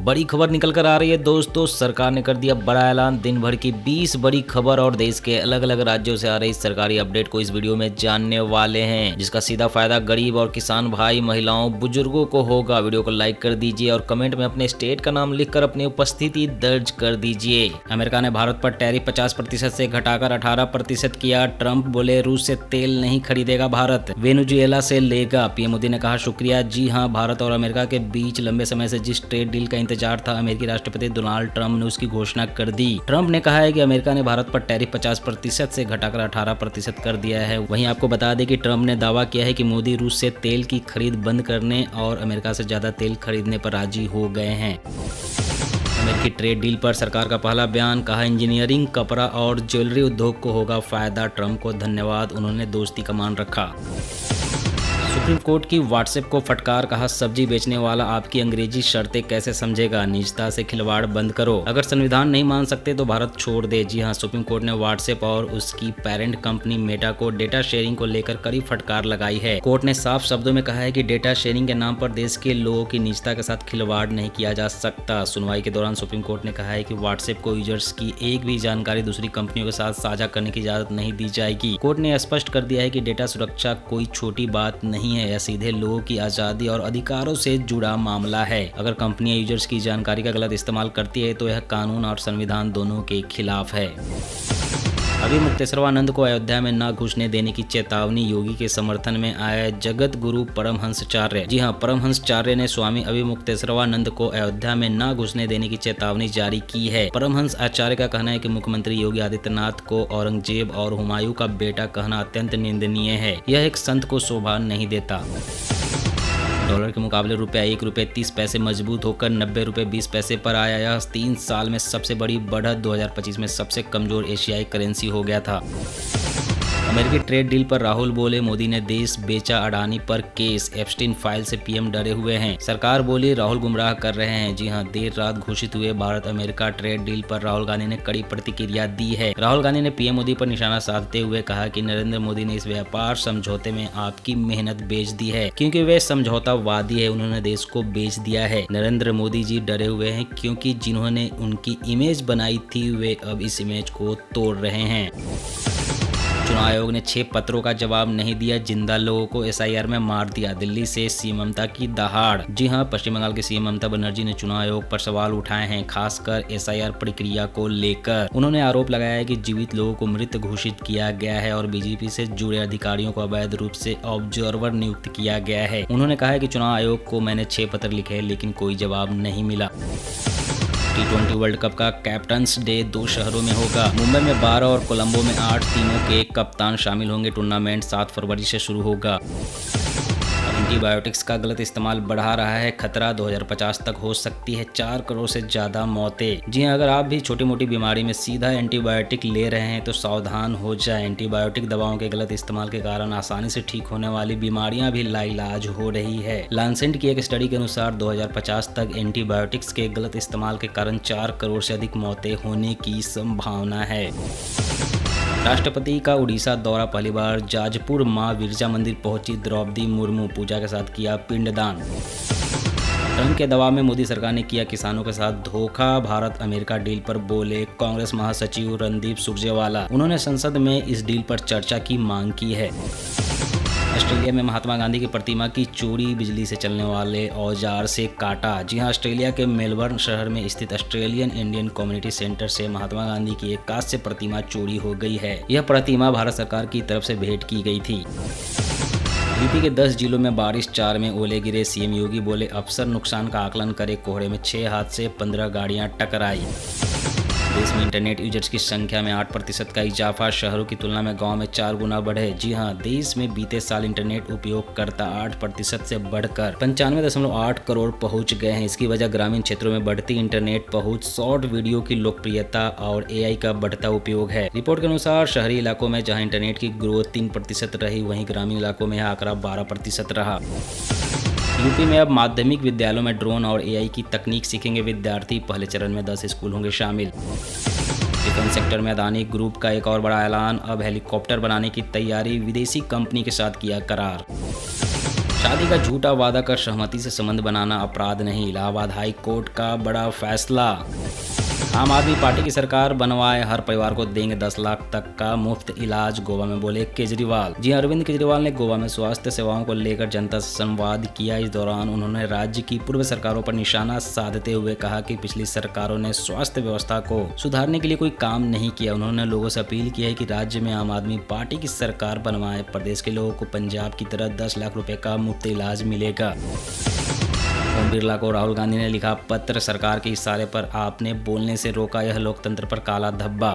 बड़ी खबर निकल कर आ रही है दोस्तों। सरकार ने कर दिया बड़ा ऐलान। दिन भर की 20 बड़ी खबर और देश के अलग अलग राज्यों से आ रही सरकारी अपडेट को इस वीडियो में जानने वाले हैं, जिसका सीधा फायदा गरीब और किसान भाई, महिलाओं, बुजुर्गों को होगा। वीडियो को लाइक कर दीजिए और कमेंट में अपने स्टेट का नाम लिखकर अपनी उपस्थिति दर्ज कर दीजिए। अमेरिका ने भारत पर टैरिफ 50% से घटाकर 18% किया। ट्रंप बोले रूस से तेल नहीं खरीदेगा भारत, वेनेजुएला से लेगा। पीएम मोदी ने कहा शुक्रिया। जी हां, भारत और अमेरिका के बीच लंबे समय से जिस ट्रेड डील का इंतजार था, अमेरिकी राष्ट्रपति डोनाल्ड ट्रंप ने उसकी घोषणा कर दी। ट्रंप ने कहा है कि अमेरिका ने भारत पर टैरिफ 50% से घटाकर 18% कर दिया है। वहीं आपको बता दें कि ट्रंप ने दावा किया है कि मोदी रूस से तेल की खरीद बंद करने और अमेरिका से ज्यादा तेल खरीदने पर राजी हो गए हैं। अमेरिकी ट्रेड डील पर सरकार का पहला बयान। कहा इंजीनियरिंग, कपड़ा और ज्वेलरी उद्योग को होगा फायदा। ट्रंप को धन्यवाद, उन्होंने दोस्ती का मान रखा। सुप्रीम कोर्ट की व्हाट्सएप को फटकार। कहा सब्जी बेचने वाला आपकी अंग्रेजी शर्तें कैसे समझेगा, निजता से खिलवाड़ बंद करो। अगर संविधान नहीं मान सकते तो भारत छोड़ दे। जी हां, सुप्रीम कोर्ट ने व्हाट्सएप और उसकी पेरेंट कंपनी मेटा को डेटा शेयरिंग को लेकर कड़ी फटकार लगाई है। कोर्ट ने साफ शब्दों में कहा है कि डेटा शेयरिंग के नाम पर देश के लोगों की निजता के साथ खिलवाड़ नहीं किया जा सकता। सुनवाई के दौरान सुप्रीम कोर्ट ने कहा है कि व्हाट्सएप को यूजर्स की एक भी जानकारी दूसरी कंपनियों के साथ साझा करने की इजाजत नहीं दी जाएगी। कोर्ट ने स्पष्ट कर दिया है कि डेटा सुरक्षा कोई छोटी बात नहीं है, यह सीधे लोगों की आजादी और अधिकारों से जुड़ा मामला है। अगर कंपनियां यूजर्स की जानकारी का गलत इस्तेमाल करती है तो यह कानून और संविधान दोनों के खिलाफ है। अभी मुक्तेश्वरानंद को अयोध्या में न घुसने देने की चेतावनी। योगी के समर्थन में आया जगत गुरु परमहंसाचार्य। जी हां, परमहंसाचार्य ने स्वामी अभी मुक्तेश्वरानंद को अयोध्या में न घुसने देने की चेतावनी जारी की है। परमहंस आचार्य का कहना है कि मुख्यमंत्री योगी आदित्यनाथ को औरंगजेब और हुमायूं का बेटा कहना अत्यंत निंदनीय है। यह एक संत को शोभा नहीं देता। डॉलर के मुकाबले रुपया ₹1.30 मजबूत होकर 90 रुपये 20 पैसे पर आया। यह 3 साल में सबसे बड़ी बढ़त। 2025 में सबसे कमजोर एशियाई करेंसी हो गया था। अमेरिकी ट्रेड डील पर राहुल बोले मोदी ने देश बेचा। अडानी पर केस। एप्स्टीन फाइल से पीएम डरे हुए हैं। सरकार बोली राहुल गुमराह कर रहे हैं। जी हां, देर रात घोषित हुए भारत अमेरिका ट्रेड डील पर राहुल गांधी ने कड़ी प्रतिक्रिया दी है। राहुल गांधी ने पीएम मोदी पर निशाना साधते हुए कहा कि नरेंद्र मोदी ने इस व्यापार समझौते में आपकी मेहनत बेच दी है, क्योंकि वे समझौतावादी है। उन्होंने देश को बेच दिया है। नरेंद्र मोदी जी डरे हुए हैं क्योंकि जिन्होंने उनकी इमेज बनाई थी वे अब इस इमेज को तोड़ रहे हैं। चुनाव आयोग ने 6 पत्रों का जवाब नहीं दिया। जिंदा लोगों को एसआईआर में मार दिया। दिल्ली से सीएम ममता की दहाड़। जी हां, पश्चिम बंगाल की सीएम ममता बनर्जी ने चुनाव आयोग पर सवाल उठाए हैं, खासकर एसआईआर प्रक्रिया को लेकर। उन्होंने आरोप लगाया है कि जीवित लोगों को मृत घोषित किया गया है और बीजेपी से जुड़े अधिकारियों को अवैध रूप से ऑब्जर्वर नियुक्त किया गया है। उन्होंने कहा है कि चुनाव आयोग को मैंने 6 पत्र लिखे हैं लेकिन कोई जवाब नहीं मिला। T20 वर्ल्ड कप का कैप्टन्स डे 2 शहरों में होगा। मुंबई में 12 और कोलंबो में 8 टीमों के कप्तान शामिल होंगे। टूर्नामेंट 7 फरवरी से शुरू होगा। एंटीबायोटिक्स का गलत इस्तेमाल बढ़ा रहा है खतरा। 2050 तक हो सकती है 4 करोड़ से ज्यादा मौतें। जी हां, अगर आप भी छोटी मोटी बीमारी में सीधा एंटीबायोटिक ले रहे हैं तो सावधान हो जाएं। एंटीबायोटिक दवाओं के गलत इस्तेमाल के कारण आसानी से ठीक होने वाली बीमारियां भी लाइलाज हो रही है। लांसेट की एक स्टडी के अनुसार 2050 तक एंटीबायोटिक्स के गलत इस्तेमाल के कारण 4 करोड़ से अधिक मौतें होने की संभावना है। राष्ट्रपति का उड़ीसा दौरा। पहली बार जाजपुर मां बिरजा मंदिर पहुंची द्रौपदी मुर्मू। पूजा के साथ किया पिंडदान। ट्रंप के दबाव में मोदी सरकार ने किया किसानों के साथ धोखा। भारत अमेरिका डील पर बोले कांग्रेस महासचिव रणदीप सुरजेवाला। उन्होंने संसद में इस डील पर चर्चा की मांग की है। ऑस्ट्रेलिया में महात्मा गांधी की प्रतिमा की चोरी। बिजली से चलने वाले औजार से काटा। जी हां, ऑस्ट्रेलिया के मेलबर्न शहर में स्थित ऑस्ट्रेलियन इंडियन कम्युनिटी सेंटर से महात्मा गांधी की एक कांस्य प्रतिमा चोरी हो गई है। यह प्रतिमा भारत सरकार की तरफ से भेंट की गई थी। यूपी के 10 जिलों में बारिश, 4 में ओले गिरे। सीएम योगी बोले अफसर नुकसान का आकलन करे। कोहरे में 6 हादसे, 15 गाड़ियां टकराई। देश में इंटरनेट यूजर्स की संख्या में 8% का इजाफा। शहरों की तुलना में गांव में 4 गुना बढ़े। जी हां, देश में बीते साल इंटरनेट उपयोगकर्ता 8% से बढ़कर 95.8 करोड़ पहुंच गए हैं। इसकी वजह ग्रामीण क्षेत्रों में बढ़ती इंटरनेट पहुंच, शॉर्ट वीडियो की लोकप्रियता और एआई का बढ़ता उपयोग है। रिपोर्ट के अनुसार शहरी इलाकों में जहां इंटरनेट की ग्रोथ 3% रही, वहीं ग्रामीण इलाकों में यह आंकड़ा 12% रहा। यूपी में अब माध्यमिक विद्यालयों में ड्रोन और एआई की तकनीक सीखेंगे विद्यार्थी। पहले चरण में 10 स्कूल होंगे शामिल। डिफेंस सेक्टर में अदानी ग्रुप का एक और बड़ा ऐलान। अब हेलीकॉप्टर बनाने की तैयारी। विदेशी कंपनी के साथ किया करार। शादी का झूठा वादा कर सहमति से संबंध बनाना अपराध नहीं, इलाहाबाद हाई कोर्ट का बड़ा फैसला। आम आदमी पार्टी की सरकार बनवाए हर परिवार को देंगे 10 लाख तक का मुफ्त इलाज, गोवा में बोले केजरीवाल। जी अरविंद केजरीवाल ने गोवा में स्वास्थ्य सेवाओं को लेकर जनता से संवाद किया। इस दौरान उन्होंने राज्य की पूर्व सरकारों पर निशाना साधते हुए कहा कि पिछली सरकारों ने स्वास्थ्य व्यवस्था को सुधारने के लिए कोई काम नहीं किया। उन्होंने लोगों से अपील की है कि राज्य में आम आदमी पार्टी की सरकार बनवाए, प्रदेश के लोगों को पंजाब की तरह 10 लाख रुपए का मुफ्त इलाज मिलेगा। ओम बिरला को राहुल गांधी ने लिखा पत्र, सरकार के इशारे पर आपने बोलने से रोका, यह लोकतंत्र पर काला धब्बा।